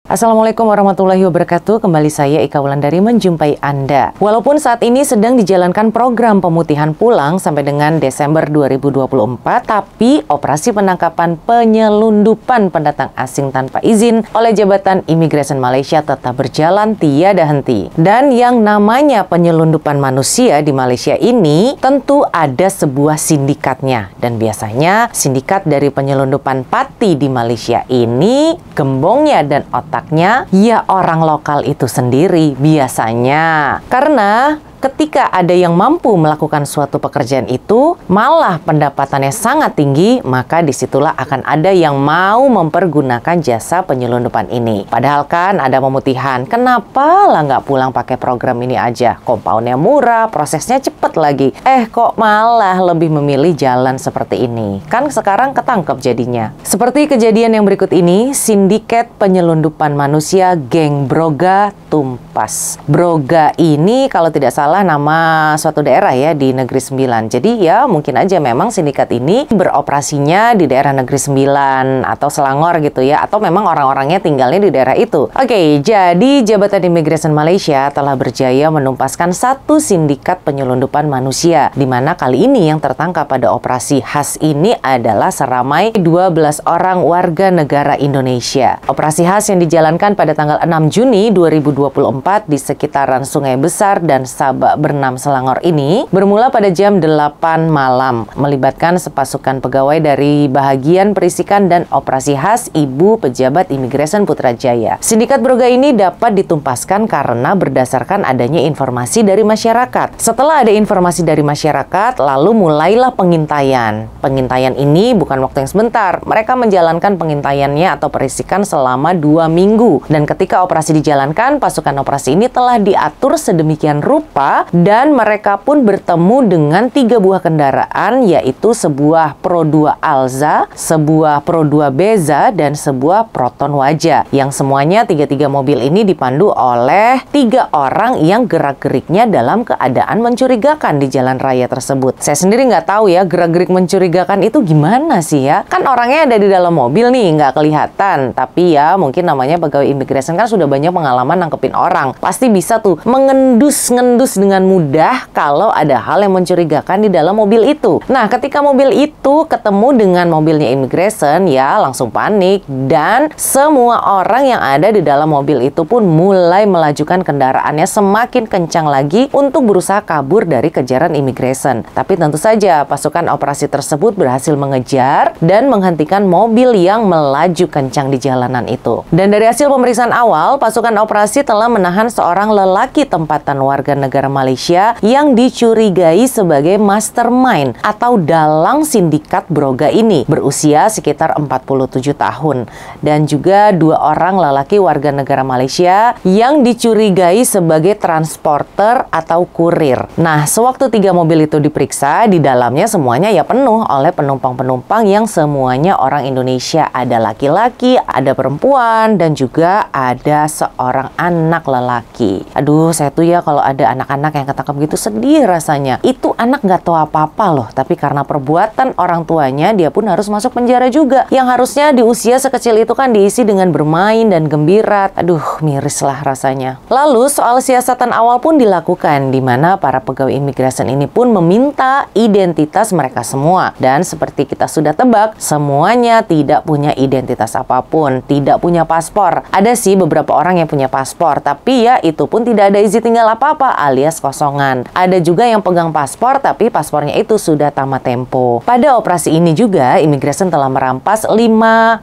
Assalamualaikum warahmatullahi wabarakatuh. Kembali saya Ika Wulandari menjumpai Anda. Walaupun saat ini sedang dijalankan program pemutihan pulang sampai dengan Desember 2024, tapi operasi penangkapan penyelundupan pendatang asing tanpa izin oleh Jabatan Imigresen Malaysia tetap berjalan tiada henti. Dan yang namanya penyelundupan manusia di Malaysia ini tentu ada sebuah sindikatnya. Dan biasanya sindikat dari penyelundupan pati di Malaysia ini gembongnya dan otaknya ya orang lokal itu sendiri biasanya. Karena ketika ada yang mampu melakukan suatu pekerjaan itu, malah pendapatannya sangat tinggi, maka disitulah akan ada yang mau mempergunakan jasa penyelundupan ini. Padahal kan ada pemutihan, kenapa lah nggak pulang pakai program ini aja? Kompaunnya murah, prosesnya cepet lagi. Kok malah lebih memilih jalan seperti ini? Kan sekarang ketangkep jadinya. Seperti kejadian yang berikut ini, sindiket penyelundupan manusia geng Broga tumpas. Broga ini kalau tidak salah nama suatu daerah ya di Negeri Sembilan. Jadi ya mungkin aja memang sindikat ini beroperasinya di daerah Negeri Sembilan atau Selangor gitu ya, atau memang orang-orangnya tinggalnya di daerah itu. Oke, jadi Jabatan Imigresen Malaysia telah berjaya menumpaskan satu sindikat penyelundupan manusia, di mana kali ini yang tertangkap pada operasi khas ini adalah seramai 12 orang warga negara Indonesia. Operasi khas yang dijalankan pada tanggal 6 Juni 2024 di sekitaran Sungai Besar dan Sabak Bernam Selangor ini bermula pada jam 8 malam, melibatkan sepasukan pegawai dari bahagian perisikan dan operasi khas Ibu Pejabat Imigresen Putrajaya. Sindikat Broga ini dapat ditumpaskan karena berdasarkan adanya informasi dari masyarakat. Setelah ada informasi dari masyarakat, lalu mulailah pengintaian. Pengintaian ini bukan waktu yang sebentar. Mereka menjalankan pengintaiannya atau perisikan selama 2 minggu. Dan ketika operasi dijalankan, pasukan operasi ini telah diatur sedemikian rupa dan mereka pun bertemu dengan 3 buah kendaraan, yaitu sebuah Pro 2 Alza, sebuah Pro 2 Beza, dan sebuah Proton Wajah, yang semuanya 3 mobil ini dipandu oleh 3 orang yang gerak-geriknya dalam keadaan mencurigakan di jalan raya tersebut. Saya sendiri nggak tahu ya gerak-gerik mencurigakan itu gimana sih ya, kan orangnya ada di dalam mobil nih, nggak kelihatan, tapi ya mungkin namanya pegawai imigresen kan sudah banyak pengalaman nangkepin orang, pasti bisa tuh mengendus-ngendus dengan mudah kalau ada hal yang mencurigakan di dalam mobil itu. Nah, ketika mobil itu ketemu dengan mobilnya imigresen, ya langsung panik, dan semua orang yang ada di dalam mobil itu pun mulai melajukan kendaraannya semakin kencang lagi untuk berusaha kabur dari kejaran imigresen. Tapi tentu saja pasukan operasi tersebut berhasil mengejar dan menghentikan mobil yang melaju kencang di jalanan itu. Dan dari hasil pemeriksaan awal, pasukan operasi telah menahan seorang lelaki tempatan warga negara Malaysia yang dicurigai sebagai mastermind atau dalang sindikat Broga ini, berusia sekitar 47 tahun, dan juga 2 orang lelaki warga negara Malaysia yang dicurigai sebagai transporter atau kurir. Nah, sewaktu 3 mobil itu diperiksa, di dalamnya semuanya ya penuh oleh penumpang-penumpang yang semuanya orang Indonesia, ada laki-laki, ada perempuan, dan juga ada seorang anak lelaki. Aduh, saya tuh ya kalau ada anak-anak yang ketangkep gitu sedih rasanya. Itu anak nggak tahu apa-apa loh, tapi karena perbuatan orang tuanya dia pun harus masuk penjara juga, yang harusnya di usia sekecil itu kan diisi dengan bermain dan gembira. Aduh, miris lah rasanya. Lalu soal siasatan awal pun dilakukan, di mana para pegawai imigresen ini pun meminta identitas mereka semua, dan seperti kita sudah tebak, semuanya tidak punya identitas apapun, tidak punya paspor. Ada sih beberapa orang yang punya paspor, tapi ya itu pun tidak ada izin tinggal apa-apa alias kosongan. Ada juga yang pegang paspor tapi paspornya itu sudah tamat tempo. Pada operasi ini juga imigresen telah merampas 5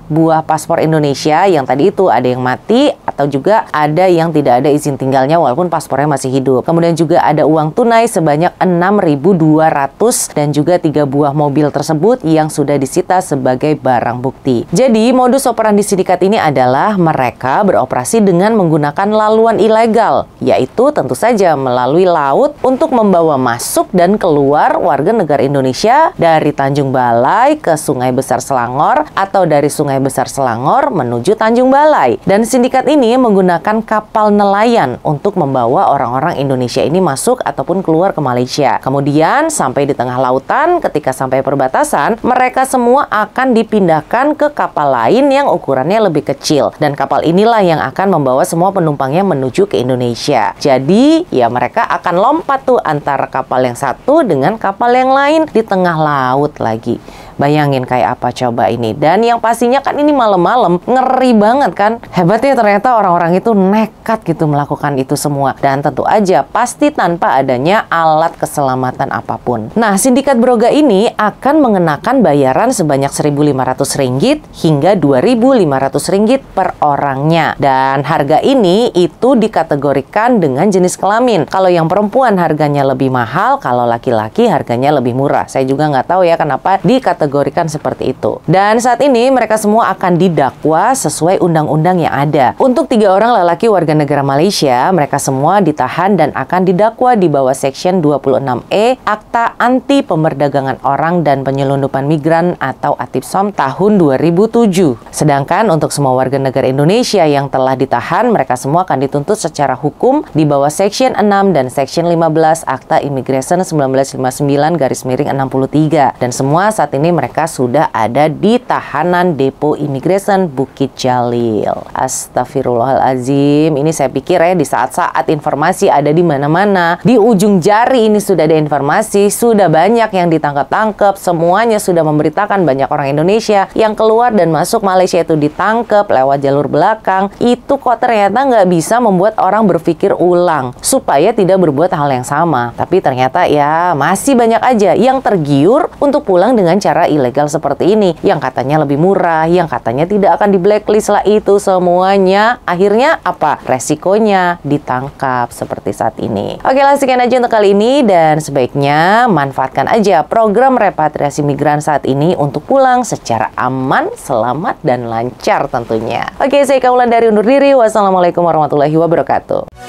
buah paspor Indonesia yang tadi itu ada yang mati atau juga ada yang tidak ada izin tinggalnya walaupun paspornya masih hidup. Kemudian juga ada uang tunai sebanyak 6.200 dan juga 3 buah mobil tersebut yang sudah disita sebagai barang bukti. Jadi modus operandi sindikat ini adalah mereka beroperasi dengan menggunakan laluan ilegal, yaitu tentu saja melalui laut untuk membawa masuk dan keluar warga negara Indonesia dari Tanjung Balai ke Sungai Besar Selangor atau dari Sungai Besar Selangor menuju Tanjung Balai. Dan sindikat ini ini menggunakan kapal nelayan untuk membawa orang-orang Indonesia ini masuk ataupun keluar ke Malaysia. Kemudian sampai di tengah lautan, ketika sampai perbatasan, mereka semua akan dipindahkan ke kapal lain yang ukurannya lebih kecil. Dan kapal inilah yang akan membawa semua penumpangnya menuju ke Indonesia. Jadi ya mereka akan lompat tuh antara kapal yang satu dengan kapal yang lain di tengah laut lagi. Bayangin kayak apa coba ini. Dan yang pastinya kan ini malam-malam, ngeri banget kan. Hebatnya ternyata orang-orang itu nekat gitu melakukan itu semua. Dan tentu aja pasti tanpa adanya alat keselamatan apapun. Nah, sindikat Broga ini akan mengenakan bayaran sebanyak Rp1.500 hingga Rp2.500 per orangnya. Dan harga ini itu dikategorikan dengan jenis kelamin. Kalau yang perempuan harganya lebih mahal, kalau laki-laki harganya lebih murah. Saya juga nggak tahu ya kenapa dikategorikan seperti itu. Dan saat ini mereka semua akan didakwa sesuai undang-undang yang ada. Untuk 3 orang lelaki warga negara Malaysia, mereka semua ditahan dan akan didakwa di bawah Section 26E Akta Anti Pemerdagangan Orang dan Penyelundupan Migran atau ATIPSOM tahun 2007. Sedangkan untuk semua warga negara Indonesia yang telah ditahan, mereka semua akan dituntut secara hukum di bawah Section 6 dan Section 15 Akta Immigration 1959-63. Dan semua saat ini mereka sudah ada di tahanan Depo Imigresen Bukit Jalil. Astagfirullahaladzim. Ini saya pikir ya di saat-saat informasi ada di mana-mana. Di ujung jari ini sudah ada informasi, sudah banyak yang ditangkap-tangkap, semuanya sudah memberitakan banyak orang Indonesia yang keluar dan masuk Malaysia itu ditangkap lewat jalur belakang. Itu kok ternyata nggak bisa membuat orang berpikir ulang supaya tidak berbuat hal yang sama. Tapi ternyata ya masih banyak aja yang tergiur untuk pulang dengan cara ilegal seperti ini, yang katanya lebih murah, yang katanya tidak akan di blacklist lah. Itu semuanya akhirnya apa? Resikonya ditangkap seperti saat ini. Oke lah, sekian aja untuk kali ini, dan sebaiknya manfaatkan aja program repatriasi migran saat ini untuk pulang secara aman, selamat, dan lancar tentunya. Oke, saya Ika Wulandari undur diri. Wassalamualaikum warahmatullahi wabarakatuh.